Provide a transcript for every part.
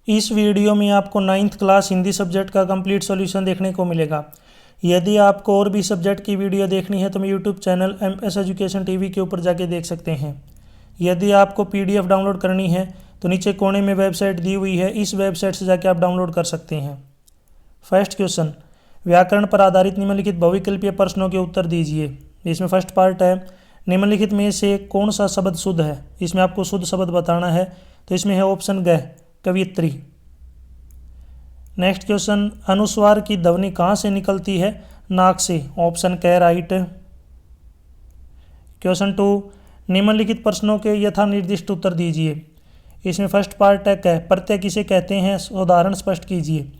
इस वीडियो में आपको 9th क्लास हिंदी सब्जेक्ट का कंप्लीट सॉल्यूशन देखने को मिलेगा। यदि आपको और भी सब्जेक्ट की वीडियो देखनी है तो मैं YouTube channel MS education TV के ऊपर जाके देख सकते हैं। यदि आपको PDF डाउनलोड करनी है तो नीचे कोने में वेबसाइट दी हुई है, इस वेबसाइट से जाके आप डाउनलोड कर सकते हैं। फर्स्ट क्वेश्चन, व्याकरण पर आधारित निम्नलिखित बहुविकल्पीय प्रश्नों के उत्तर दीजिए। इसमें फर्स्ट पार्ट है, निम्नलिखित में से कौन सा शब्द शुद्ध है। इसमें आपको शुद्ध शब्द बताना है, तो इसमें है ऑप्शन ग, कवियत्री। नेक्स्ट क्वेश्चन, अनुस्वार की ध्वनि कहाँ से निकलती है, नाक से, ऑप्शन क, राइट। क्वेश्चन 2, निम्नलिखित प्रश्नों के यथा निर्दिष्ट उत्तर दीजिए। इसमें फर्स्ट पार्ट है क, प्रत्यय किसे कहते हैं, उदाहरण स्पष्ट कीजिए।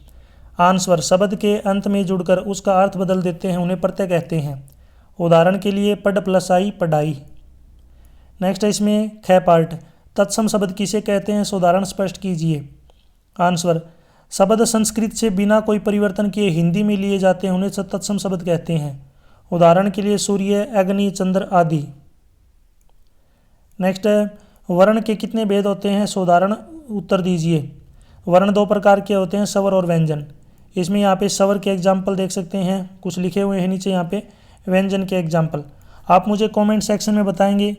आंसर, शब्द के अंत में जुड़कर उसका अर्थ बदल देते हैं, उन्हें प्रत्यय कहते हैं। उदाहरण के लिए पढ़ प्लस आई, पढ़ाई। नेक्स्ट है इसमें ख पार्ट, तत्सम शब्द किसे कहते हैं, उदाहरण स्पष्ट कीजिए। आंसर, शब्द संस्कृत से बिना कोई परिवर्तन किए हिंदी में लिए जाते हैं, उन्हें तत्सम शब्द कहते हैं। उदाहरण के लिए सूर्य, अग्नि, चंद्र आदि। नेक्स्ट है, वर्ण के कितने भेद होते हैं, उदाहरण उत्तर दीजिए। वर्ण दो प्रकार के होते हैं, स्वर और व्यंजन। इसमें यहाँ पे स्वर के एग्जाम्पल देख सकते हैं, कुछ लिखे हुए हैं नीचे यहाँ पे व्यंजन के एग्जाम्पल। आप मुझे कमेंट सेक्शन में बताएंगे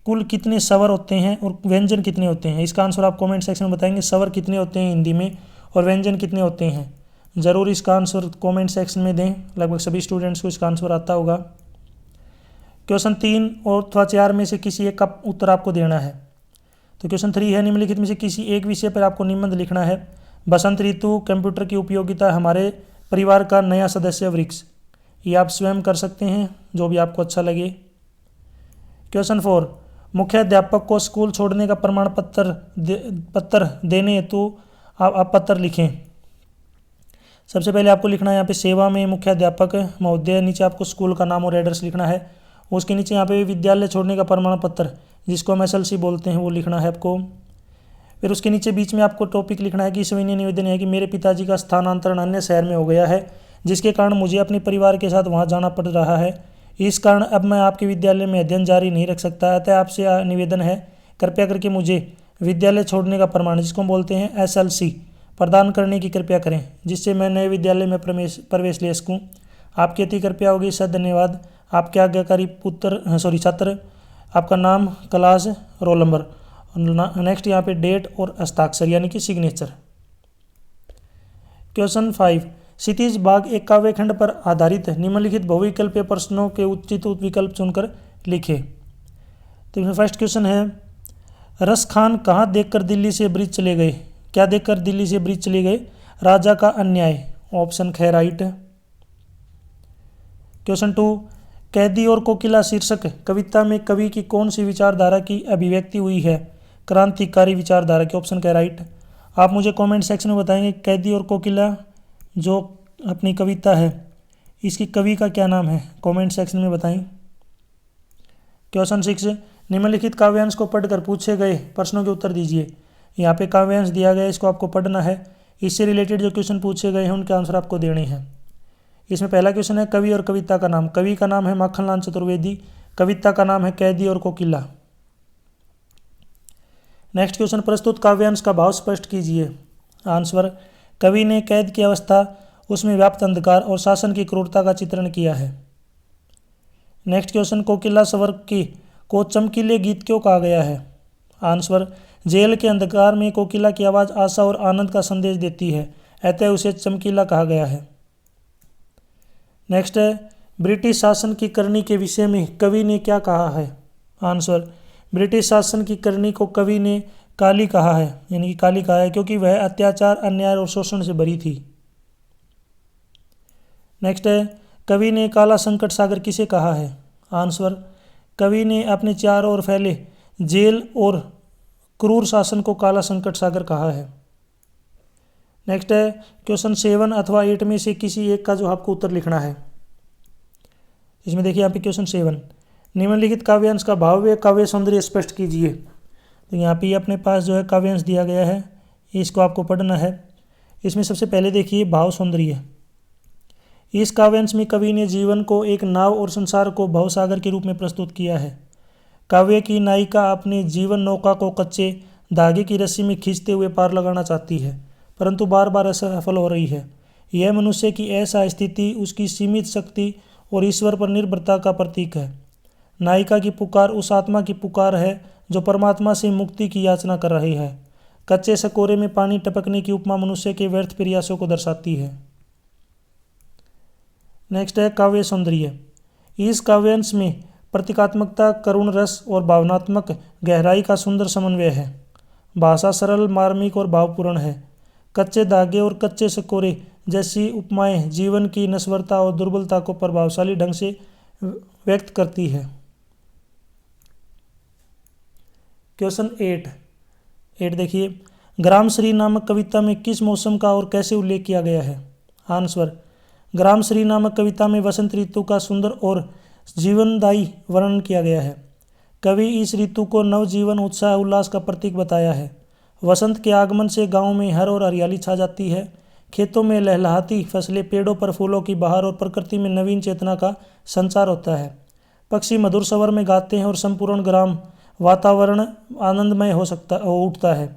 कुल कितने स्वर होते हैं और व्यंजन कितने होते हैं। इसका आंसर आप कमेंट सेक्शन में बताएंगे, स्वर कितने होते हैं हिंदी में और व्यंजन कितने होते हैं। ज़रूर इसका आंसर कमेंट सेक्शन में दें, लगभग सभी स्टूडेंट्स को इसका आंसर आता होगा। क्वेश्चन 3 और अथवा 4 में से किसी एक का उत्तर आपको देना है। तो क्वेश्चन 3 है, निम्नलिखित में से किसी एक विषय पर आपको निबंध लिखना है। बसंत ऋतु, कंप्यूटर की उपयोगिता, हमारे परिवार का नया सदस्य, वृक्ष। ये आप स्वयं कर सकते हैं, जो भी आपको अच्छा लगे। क्वेश्चन 4, मुख्य अध्यापक को स्कूल छोड़ने का प्रमाण पत्र देने हेतु आप पत्र लिखें। सबसे पहले आपको लिखना है यहाँ पे सेवा में मुख्य अध्यापक महोदय, नीचे आपको स्कूल का नाम और एड्रेस लिखना है। उसके नीचे यहाँ पे विद्यालय छोड़ने का प्रमाण पत्र, जिसको हम SLC बोलते हैं, वो लिखना है आपको। फिर उसके नीचे बीच में आपको टॉपिक लिखना है कि सविनय निवेदन है कि मेरे पिताजी का स्थानांतरण अन्य शहर में हो गया है, जिसके कारण मुझे अपने परिवार के साथ वहाँ जाना पड़ रहा है। इस कारण अब मैं आपके विद्यालय में अध्ययन जारी नहीं रख सकता, अतः आपसे निवेदन है कृपया करके मुझे विद्यालय छोड़ने का प्रमाण, जिसको हम बोलते हैं SLC, प्रदान करने की कृपया करें, जिससे मैं नए विद्यालय में प्रवेश ले सकूँ। आपकी अति कृपया होगी, सर धन्यवाद। आपके आज्ञाकारी छात्र, आपका नाम, क्लास, रोल नंबर। नेक्स्ट यहाँ पे डेट और हस्ताक्षर यानी कि सिग्नेचर। क्वेश्चन 5, क्षितिज बाग एक काव्य खंड पर आधारित है, निम्नलिखित बहुविकल्पीय प्रश्नों के उचित विकल्प चुनकर लिखे। तो इसमें फर्स्ट क्वेश्चन है, रस खान कहाँ देखकर दिल्ली से ब्रिज चले गए, क्या देखकर दिल्ली से ब्रिज चले गए, राजा का अन्याय, ऑप्शन ख, राइट। क्वेश्चन 2, कैदी और कोकिला शीर्षक कविता में कवि की कौन सी विचारधारा की अभिव्यक्ति हुई है, क्रांतिकारी विचारधारा की, ऑप्शन क, राइट। आप मुझे कमेंट सेक्शन में बताएंगे कैदी और कोकिला जो अपनी कविता है, इसकी कवि का क्या नाम है, कमेंट सेक्शन में बताएं। क्वेश्चन 6, निम्नलिखित काव्यांश को पढ़कर पूछे गए प्रश्नों के उत्तर दीजिए। यहाँ पे काव्यांश दिया गया है, इसको आपको पढ़ना है। इससे रिलेटेड जो क्वेश्चन पूछे गए हैं उनके आंसर आपको देने हैं। इसमें पहला क्वेश्चन है, कवि और कविता का नाम। कवि का नाम है माखनलाल चतुर्वेदी, कविता का नाम है कैदी और कोकिला। नेक्स्ट क्वेश्चन, प्रस्तुत काव्यांश का भाव स्पष्ट कीजिए। आंसर, कवि ने कैद की अवस्था, उसमें व्याप्त अंधकार और शासन की क्रूरता का चित्रण किया है। नेक्स्ट क्वेश्चन, कोकिला स्वर को चमकीले गीत क्यों कहा गया है। आंसर, जेल के अंधकार में कोकिला की आवाज़ आशा और आनंद का संदेश देती है, अतः उसे चमकीला कहा गया है। नेक्स्ट है, ब्रिटिश शासन की करनी के विषय में कवि ने क्या कहा है। आंसर, ब्रिटिश शासन की करनी को कवि ने काली कहा है, यानी कि काली कहा है, क्योंकि वह अत्याचार, अन्याय और शोषण से भरी थी। नेक्स्ट है, कवि ने काला संकट सागर किसे कहा है। आंसर, कवि ने अपने चारों ओर फैले जेल और क्रूर शासन को काला संकट सागर कहा है। नेक्स्ट है, क्वेश्चन 7 अथवा 8 में से किसी एक का जो आपको उत्तर लिखना है। इसमें देखिए यहाँ पे क्वेश्चन 7, निम्नलिखित काव्यांश का भाव व काव्य सौंदर्य स्पष्ट कीजिए। तो यहाँ पे अपने पास जो है काव्यांश दिया गया है, इसको आपको पढ़ना है। इसमें सबसे पहले देखिए भाव सौंदर्य। इस काव्यांश में कवि ने जीवन को एक नाव और संसार को भवसागर के रूप में प्रस्तुत किया है। काव्य की नायिका अपने जीवन नौका को कच्चे धागे की रस्सी में खींचते हुए पार लगाना चाहती है, परंतु बार बार असफल हो रही है। यह मनुष्य की ऐसा स्थिति उसकी सीमित शक्ति और ईश्वर पर निर्भरता का प्रतीक है। नायिका की पुकार उस आत्मा की पुकार है जो परमात्मा से मुक्ति की याचना कर रही है। कच्चे सकोरे में पानी टपकने की उपमा मनुष्य के व्यर्थ प्रयासों को दर्शाती है। नेक्स्ट है काव्य सौंदर्य। इस काव्यांश में प्रतीकात्मकता, करुण रस और भावनात्मक गहराई का सुंदर समन्वय है। भाषा सरल, मार्मिक और भावपूर्ण है। कच्चे धागे और कच्चे सकोरे जैसी उपमाएं जीवन की नश्वरता और दुर्बलता को प्रभावशाली ढंग से व्यक्त करती है। क्वेश्चन 8 देखिए, ग्रामश्री नामक कविता में किस मौसम का और कैसे उल्लेख किया गया है? आंसर, ग्रामश्री नामक कविता में वसंत ऋतु का सुंदर और जीवनदायी वर्णन किया गया है। कवि इस ऋतु को नवजीवन, उत्साह, उल्लास का प्रतीक बताया है। वसंत के आगमन से गांव में हर और हरियाली छा जाती है। खेतों में लहलहाती फसलें, पेड़ों पर फूलों की बहार और प्रकृति में नवीन चेतना का संचार होता है। पक्षी मधुर स्वर में गाते हैं और संपूर्ण ग्राम वातावरण आनंदमय हो उठता है।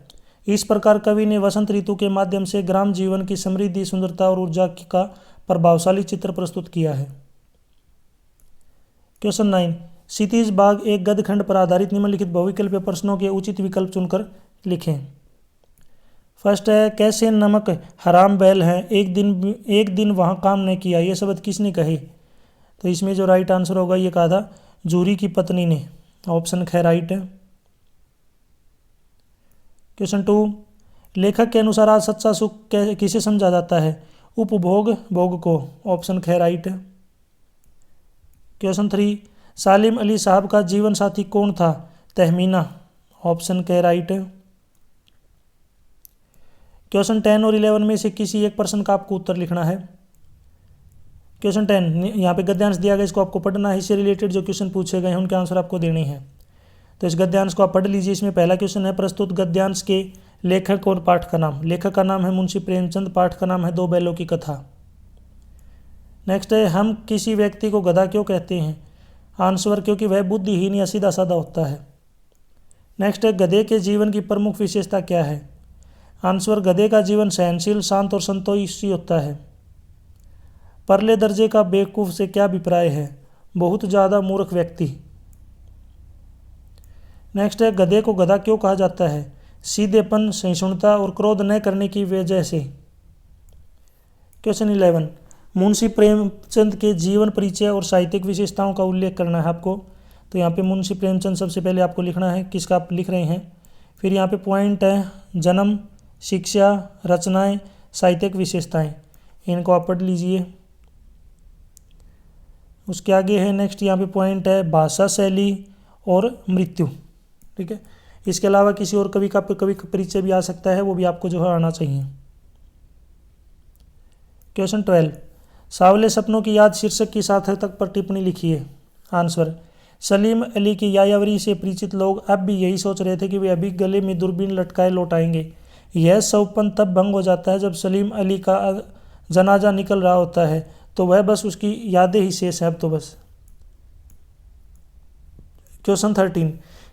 इस प्रकार कवि ने वसंत ऋतु के माध्यम से ग्राम जीवन की समृद्धि, सुंदरता और ऊर्जा का प्रभावशाली चित्र प्रस्तुत किया है। क्वेश्चन 9, क्षितिज बाग एक गद्यखंड पर आधारित निम्नलिखित बहुविकल्पीय प्रश्नों के उचित विकल्प चुनकर लिखें। फर्स्ट है, कैसे नमक हराम बैल है, एक दिन वहाँ काम नहीं किया, ये शब्द किसने कहे? तो इसमें जो राइट आंसर होगा ये कहा था जूरी की पत्नी ने। ऑप्शन ख राइट है। क्वेश्चन 2, लेखक के अनुसार आज सच्चा सुख किसे समझा जाता है? उपभोग, भोग को। ऑप्शन ख राइट है। क्वेश्चन 3, सालिम अली साहब का जीवन साथी कौन था? तहमीना। ऑप्शन क राइट है। क्वेश्चन 10 और 11 में से किसी एक प्रश्न का आपको उत्तर लिखना है। क्वेश्चन 10 यहाँ पे गद्यांश दिया गया, इसको आपको पढ़ना है। इससे रिलेटेड जो क्वेश्चन पूछे गए हैं उनके आंसर आपको देने हैं। तो इस गद्यांश को आप पढ़ लीजिए। इसमें पहला क्वेश्चन है, प्रस्तुत गद्यांश के लेखक और पाठ का नाम। लेखक का नाम है मुंशी प्रेमचंद, पाठ का नाम है दो बैलों की कथा। नेक्स्ट है, हम किसी व्यक्ति को गधा क्यों कहते हैं? आंसर, क्योंकि वह बुद्धिहीन या सीधा साधा होता है। नेक्स्ट है, गधे के जीवन की प्रमुख विशेषता क्या है? आंसर, गधे का जीवन सहनशील, शांत और संतोषी होता है। परले दर्जे का बेवकूफ से क्या अभिप्राय है? बहुत ज़्यादा मूर्ख व्यक्ति। नेक्स्ट है, गधे को गधा क्यों कहा जाता है? सीधेपन, सहिष्णुता और क्रोध न करने की वजह से। क्वेश्चन 11, मुंशी प्रेमचंद के जीवन परिचय और साहित्यिक विशेषताओं का उल्लेख करना है आपको। तो यहाँ पे मुंशी प्रेमचंद सबसे पहले आपको लिखना है, किसका आप लिख रहे हैं। फिर यहाँ पे पॉइंट है जन्म, शिक्षा, रचनाएं, साहित्यिक विशेषताएं, इनको आप पढ़ लीजिए। उसके आगे है नेक्स्ट यहाँ पे पॉइंट है भाषा शैली और मृत्यु। ठीक है, इसके अलावा किसी और कवि का परिचय भी आ सकता है, वो भी आपको जो है आना चाहिए। क्वेश्चन 12, सावले सपनों की याद शीर्षक की सार्थक पर टिप्पणी लिखिए। आंसर, सलीम अली की यायावरी से परिचित लोग अब भी यही सोच रहे थे कि वे अभी गले में दूरबीन लटकाए लौट आएंगे। यह सौपन तब भंग हो जाता है जब सलीम अली का जनाजा निकल रहा होता है, तो वह बस उसकी यादें ही शेष है अब तो बस। क्वेश्चन 13,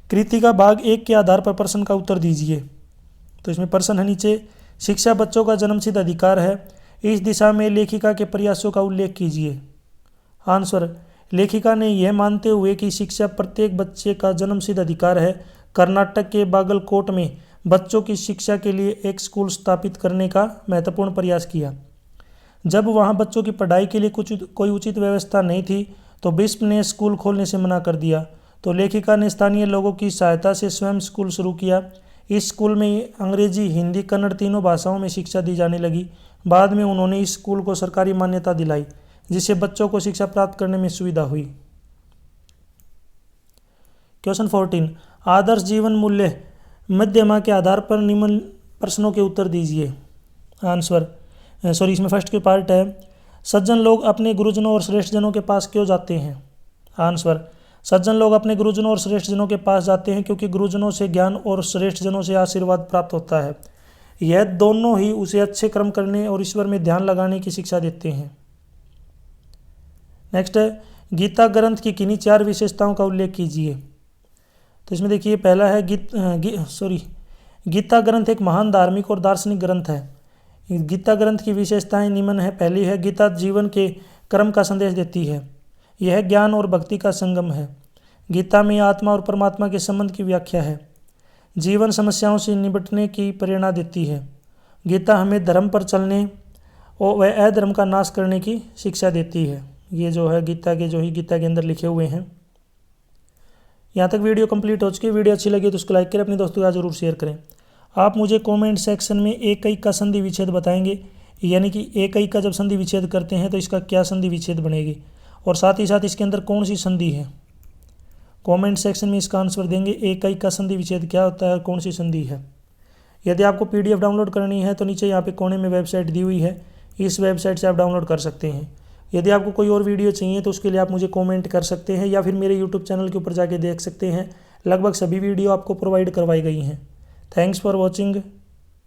कृतिका भाग 1 के आधार पर प्रश्न का उत्तर दीजिए। तो इसमें प्रश्न है नीचे, शिक्षा बच्चों का जन्मसिद्ध अधिकार है, इस दिशा में लेखिका के प्रयासों का उल्लेख कीजिए। आंसर, लेखिका ने यह मानते हुए कि शिक्षा प्रत्येक बच्चे का जन्मसिद्ध अधिकार है, कर्नाटक के बागलकोट में बच्चों की शिक्षा के लिए एक स्कूल स्थापित करने का महत्वपूर्ण प्रयास किया। जब वहां बच्चों की पढ़ाई के लिए कोई उचित व्यवस्था नहीं थी तो बिस्प ने स्कूल खोलने से मना कर दिया। तो लेखिका ने स्थानीय लोगों की सहायता से स्वयं स्कूल शुरू किया। इस स्कूल में अंग्रेजी, हिंदी, कन्नड़ तीनों भाषाओं में शिक्षा दी जाने लगी। बाद में उन्होंने इस स्कूल को सरकारी मान्यता दिलाई, जिससे बच्चों को शिक्षा प्राप्त करने में सुविधा हुई। क्वेश्चन 14, आदर्श जीवन मूल्य मध्यमा के आधार पर निम्न प्रश्नों के उत्तर दीजिए। आंसर, इसमें फर्स्ट के पार्ट है, सज्जन लोग अपने गुरुजनों और श्रेष्ठ जनों के पास क्यों जाते हैं? आंसर, सज्जन लोग अपने गुरुजनों और श्रेष्ठ जनों के पास जाते हैं क्योंकि गुरुजनों से ज्ञान और श्रेष्ठ जनों से आशीर्वाद प्राप्त होता है। यह दोनों ही उसे अच्छे कर्म करने और ईश्वर में ध्यान लगाने की शिक्षा देते हैं। नेक्स्ट है, गीता ग्रंथ की किन्हीं 4 विशेषताओं का उल्लेख कीजिए। तो इसमें देखिए, पहला है गीता ग्रंथ एक महान धार्मिक और दार्शनिक ग्रंथ है। गीता ग्रंथ की विशेषताएं निम्न है। पहली है, गीता जीवन के कर्म का संदेश देती है। यह ज्ञान और भक्ति का संगम है। गीता में आत्मा और परमात्मा के संबंध की व्याख्या है। जीवन समस्याओं से निपटने की प्रेरणा देती है। गीता हमें धर्म पर चलने और वह अधर्म का नाश करने की शिक्षा देती है। ये जो है गीता के अंदर लिखे हुए हैं। यहाँ तक वीडियो कंप्लीट हो चुकी। वीडियो अच्छी लगी तो उसको लाइक करें, अपने दोस्तों के साथ जरूर शेयर करें। आप मुझे कमेंट सेक्शन में एकैक का संधि विच्छेद बताएंगे, यानी कि एकैक का जब संधि विच्छेद करते हैं तो इसका क्या संधि विच्छेद बनेगी, और साथ ही साथ इसके अंदर कौन सी संधि है। कमेंट सेक्शन में इसका आंसर देंगे, एकैक का संधि विच्छेद क्या होता है और कौन सी संधि है। यदि आपको PDF डाउनलोड करनी है तो नीचे यहाँ पे कोने में वेबसाइट दी हुई है, इस वेबसाइट से आप डाउनलोड कर सकते हैं। यदि आपको कोई और वीडियो चाहिए तो उसके लिए आप मुझे कमेंट कर सकते हैं या फिर मेरे YouTube चैनल के ऊपर जाके देख सकते हैं। लगभग सभी वीडियो आपको प्रोवाइड करवाई गई हैं। Thanks for watching.